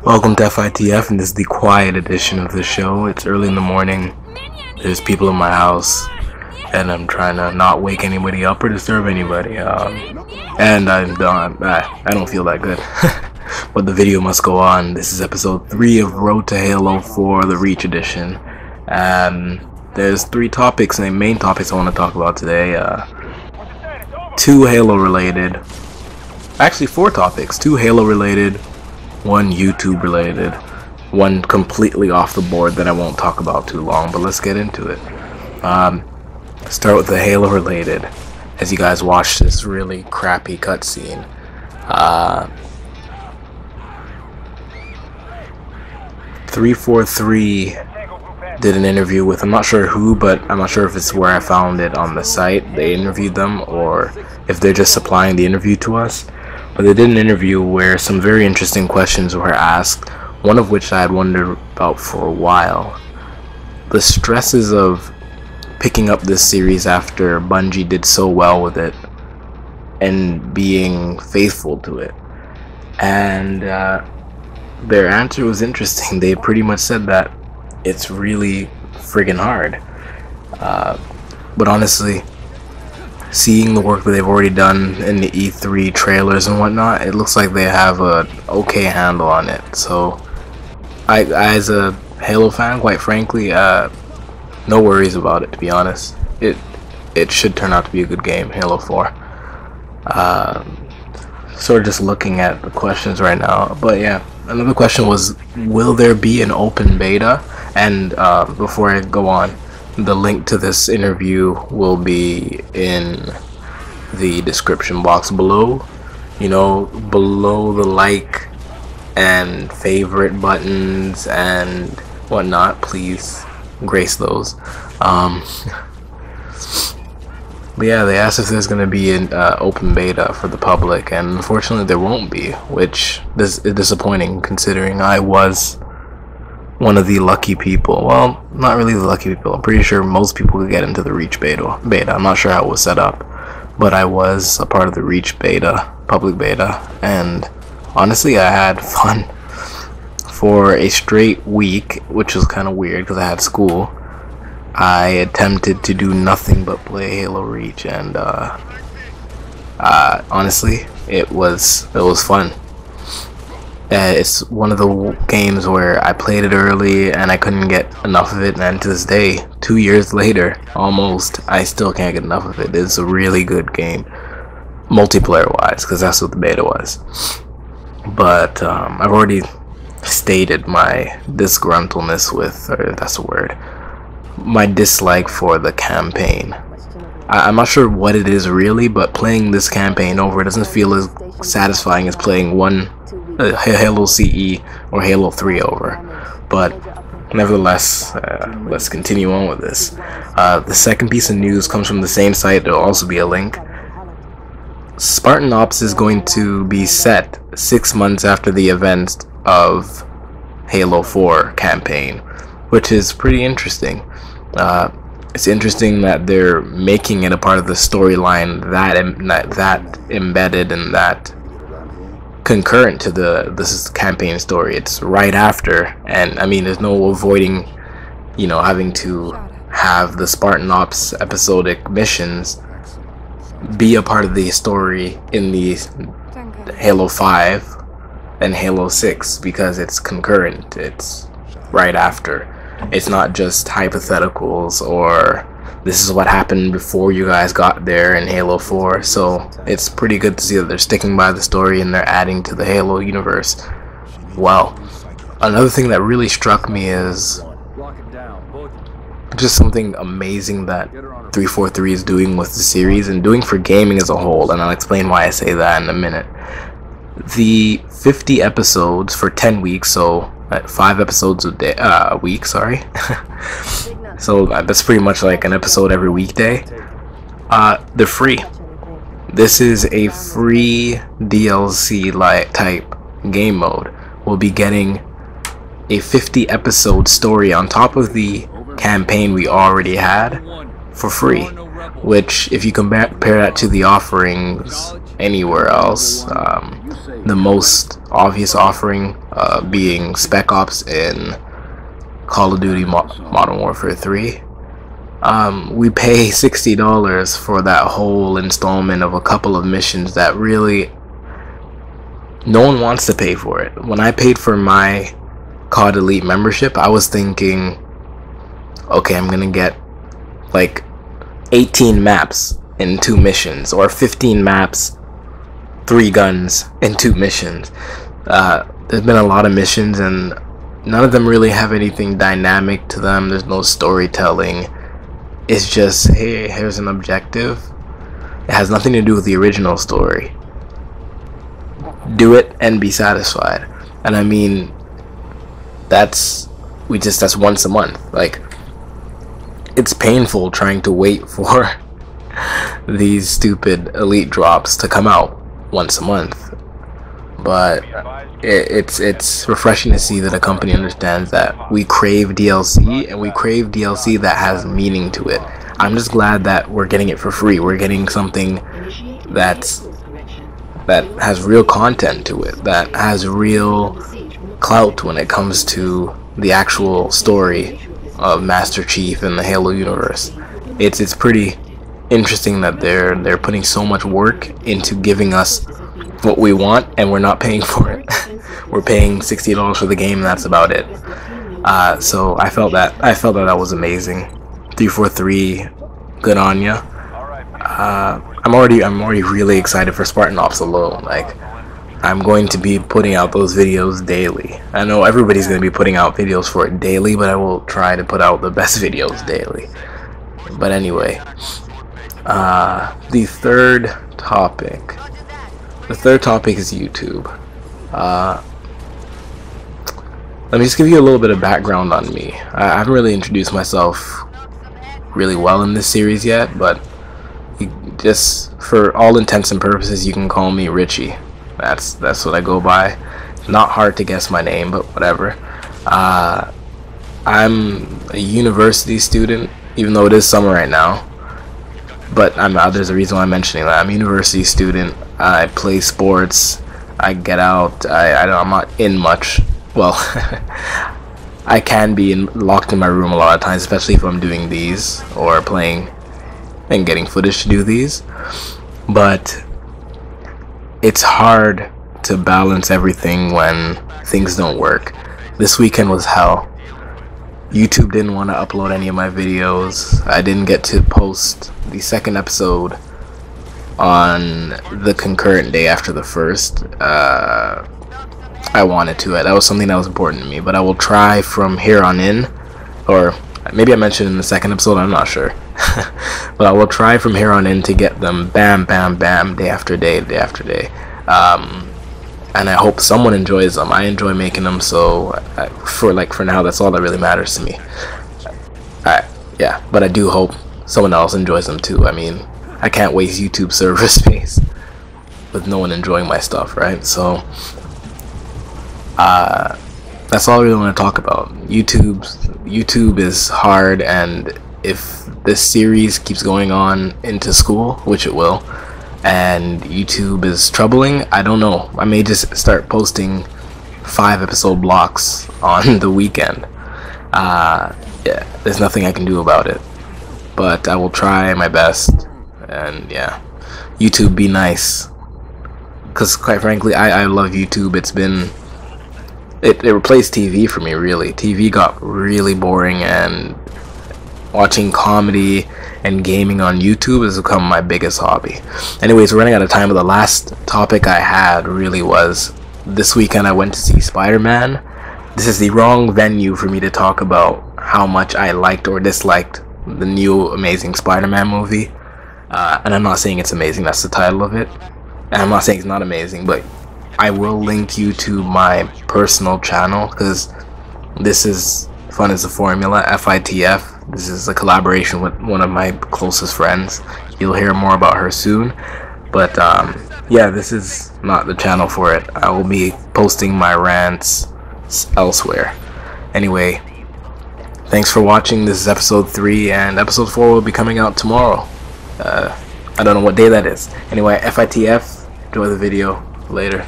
Welcome to FITF, and this is the quiet edition of the show. It's early in the morning. There's people in my house, and I'm trying to not wake anybody up or disturb anybody. And I don't feel that good. But the video must go on. This is episode 3 of Road to Halo 4, the Reach edition. And there's 3 topics, and the main topics I want to talk about today. 2 Halo related. Actually, 4 topics. 2 Halo related. 1 YouTube related, 1 completely off the board that I won't talk about too long, but let's get into it. Start with the Halo related. As you guys watch this really crappy cutscene, 343 did an interview with, I'm not sure who, but I'm not sure if it's where I found it on the site. They interviewed them, or if they're just supplying the interview to us. But they did an interview where some very interesting questions were asked, one of which I had wondered about for a while. The stresses of picking up this series after Bungie did so well with it and being faithful to it. And their answer was interesting. They pretty much said that it's really friggin' hard. But honestly, seeing the work that they've already done in the E3 trailers and whatnot, it looks like they have a okay handle on it. So I as a Halo fan, quite frankly, no worries about it, to be honest. It should turn out to be a good game, Halo 4. Sort of just looking at the questions right now, but yeah, another question was, will there be an open beta? And before I go on, the link to this interview will be in the description box below. You know, below the like and favorite buttons and whatnot, please grace those. But yeah, they asked if there's going to be an open beta for the public, and unfortunately there won't be, which is disappointing considering I was one of the lucky people. Well, not really the lucky people. I'm pretty sure most people could get into the Reach beta. I'm not sure how it was set up, but I was a part of the Reach beta, public beta, and honestly I had fun for a straight week, which was kind of weird because I had school. I attempted to do nothing but play Halo Reach, and honestly it was fun. It's one of the games where I played it early and I couldn't get enough of it, and to this day, 2 years later almost, I still can't get enough of it. It's a really good game, multiplayer wise, because that's what the beta was. But I've already stated my disgruntledness with, or that's the word, my dislike for the campaign. I'm not sure what it is really, but playing this campaign over doesn't feel as satisfying as playing Halo CE or Halo 3 over. But nevertheless, let's continue on with this. The second piece of news comes from the same site. There'll also be a link. Spartan Ops is going to be set 6 months after the events of Halo 4 campaign, which is pretty interesting. It's interesting that they're making it a part of the storyline that embedded and that concurrent to this campaign story. It's right after, and I mean, there's no avoiding, you know, having to have the Spartan Ops episodic missions be a part of the story in the Halo 5 and Halo 6, because it's concurrent. It's right after. It's not just hypotheticals or this is what happened before you guys got there in Halo 4. So it's pretty good to see that they're sticking by the story and they're adding to the Halo universe. Well, another thing that really struck me is just something amazing that 343 is doing with the series and doing for gaming as a whole, and I'll explain why I say that in a minute. The 50 episodes for 10 weeks, so 5 episodes a week, sorry. So that's pretty much like an episode every weekday. They're free. This is a free DLC type game mode. We'll be getting a 50 episode story on top of the campaign we already had for free, which if you compare that to the offerings anywhere else, the most obvious offering being Spec Ops in Call of Duty Modern Warfare 3. We pay $60 for that whole installment of a couple of missions that really no one wants to pay for it. When I paid for my COD Elite membership, I was thinking, okay, I'm gonna get like 18 maps in 2 missions, or 15 maps, 3 guns in 2 missions. There's been a lot of missions and none of them really have anything dynamic to them. There's no storytelling. It's just, hey, here's an objective. It has nothing to do with the original story. Do it and be satisfied. And I mean, that's once a month. Like, it's painful trying to wait for these stupid elite drops to come out once a month, but it's refreshing to see that a company understands that we crave DLC, and we crave DLC that has meaning to it. I'm just glad that we're getting it for free. We're getting something that has real content to it, that has real clout when it comes to the actual story of Master Chief and the Halo universe. It's pretty interesting that they're putting so much work into giving us what we want, and we're not paying for it. We're paying $60 for the game, and that's about it. So I felt that was amazing. 343, good on ya. I'm already really excited for Spartan Ops alone. Like, I'm going to be putting out those videos daily. I know everybody's going to be putting out videos for it daily, but I will try to put out the best videos daily. But anyway, the third topic is YouTube. Let me just give you a little bit of background on me. I haven't really introduced myself really well in this series yet, but just for all intents and purposes, you can call me Richie. That's what I go by. Not hard to guess my name, but whatever. I'm a university student, even though it is summer right now. But there's a reason why I'm mentioning that. I'm a university student. I play sports. I get out. I'm not in much. Well, I can be locked in my room a lot of times, especially if I'm doing these or playing and getting footage to do these. But it's hard to balance everything when things don't work. This weekend was hell. YouTube didn't want to upload any of my videos. I didn't get to post the second episode on the concurrent day after the first. I wanted to. That was something that was important to me, but I will try from here on in, or maybe I mentioned in the second episode, I'm not sure. But I will try from here on in to get them bam, bam, bam, day after day, day after day. And I hope someone enjoys them. I enjoy making them, so for now, that's all that really matters to me. Yeah, but I do hope someone else enjoys them too. I mean, I can't waste YouTube server space with no one enjoying my stuff, right? So that's all I really want to talk about. YouTube is hard, and if this series keeps going on into school, which it will, and YouTube is troubling, I don't know. I may just start posting 5-episode blocks on the weekend. Yeah, there's nothing I can do about it, but I will try my best. And yeah, YouTube, be nice, because quite frankly, I love YouTube. It replaced TV for me, really. TV got really boring, and watching comedy and gaming on YouTube has become my biggest hobby. Anyways, we're running out of time, but the last topic I had really was, this weekend I went to see Spider-Man. This is the wrong venue for me to talk about how much I liked or disliked the new Amazing Spider-Man movie. And I'm not saying it's amazing, that's the title of it. And I'm not saying it's not amazing, but I will link you to my personal channel, because this is Fun is the Formula, FITF. This is a collaboration with one of my closest friends. You'll hear more about her soon. But yeah, this is not the channel for it. I will be posting my rants elsewhere. Anyway, thanks for watching. This is episode 3, and episode 4 will be coming out tomorrow. I don't know what day that is. Anyway, FITF, enjoy the video. Later.